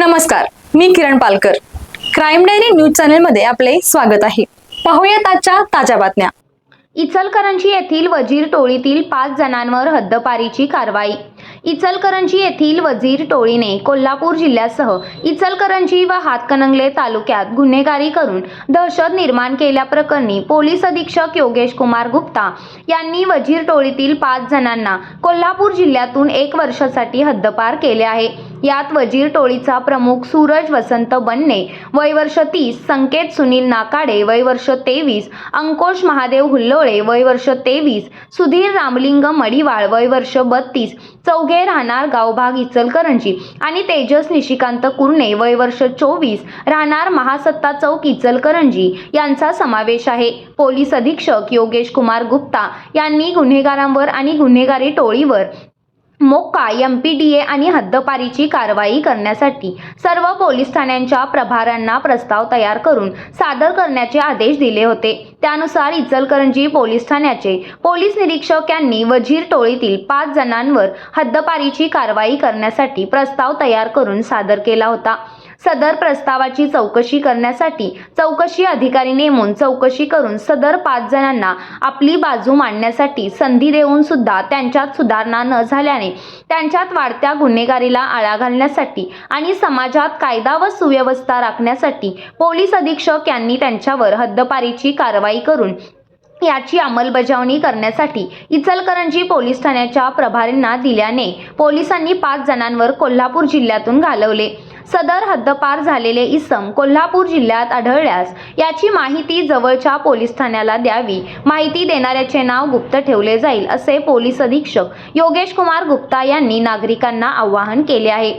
नमस्कार, मी Kiran Palkar. Crime diary news channel मध्ये आपले स्वागत आहे. पाहूयात आजच्या ताज्या बातम्या. इचलकरंजी येथील वजीर टोळीतील 5 जणांवर हद्दपारीची कारवाई. इचलकरंजी येथील वजीर टोळीने कोल्हापूर जिल्ह्यासह इचलकरंजी व हातकणंगले तालुक्यात गुन्हेगारी करून दहशत निर्माण केल्याप्रकरणी पोलीस अधीक्षक योगेश कुमार गुप्ता यांनी वजीर टोळीतील 5 जणांना कोल्हापूर जिल्ह्यातून 1 वर्षासाठी हद्दपार केले आहे. यात वजीर टोळीचा प्रमुख सूरज वसंत बन्ने वय वर्ष 30, संकेत सुनील नाकाडे वय वर्ष 23, अंकोश महादेव हुल्लोळे वय वर्ष 23, सुधीर रामलिंग मडिवाळ वय वर्ष 32, चौघे राहणार गावभाग इचलकरंजी आणि तेजस निशिकांत कुर्णे वय वर्ष 24 राहणार महासत्ता चौक इचलकरंजी यांचा समावेश आहे. पोलीस अधीक्षक योगेश कुमार गुप्ता यांनी गुन्हेगारांवर आणि गुन्हेगारी टोळीवर मोक्का, MPDA आणि हद्दपारीची कारवाई करण्यासाठी सर्व पोलीस ठाण्यांच्या प्रभाऱ्यांना प्रस्ताव तयार करून सादर करण्याचे आदेश दिले होते. त्यानुसार इचलकरंजी पोलीस ठाण्याचे पोलीस निरीक्षक यांनी वजीर टोळीतील 5 जणांवर हद्दपारीची कारवाई करण्यासाठी प्रस्ताव तयार करून सादर केला होता. सदर प्रस्तावाची चौकशी करण्यासाठी चौकशी अधिकारी नेमून चौकशी करून सदर 5 जणांना आपली बाजू मांडण्यासाठी संधी देऊन सुद्धा त्यांच्यात सुधारणा न झाल्याने त्यांच्यात वाढत्या गुन्हेगारीला आळा घालण्यासाठी आणि समाजात कायदा व सुव्यवस्था राखण्यासाठी पोलीस अधीक्षक यांनी त्यांच्यावर हद्दपारीची कारवाई करून याची अंमलबजावणी करण्यासाठी इचलकरंजी पोलीस ठाण्याच्या प्रभारींना दिल्याने पोलिसांनी 5 जणांवर कोल्हापूर जिल्ह्यातून घालवले. सदर हद्दपार झालेले इसम कोल्हापूर जिल्ह्यात आढळल्यास याची माहिती जवळच्या पोलीस ठाण्याला द्यावी. माहिती देणाऱ्याचे नाव गुप्त ठेवले जाईल असे पोलीस अधीक्षक योगेश कुमार गुप्ता यांनी नागरिकांना आवाहन केले आहे.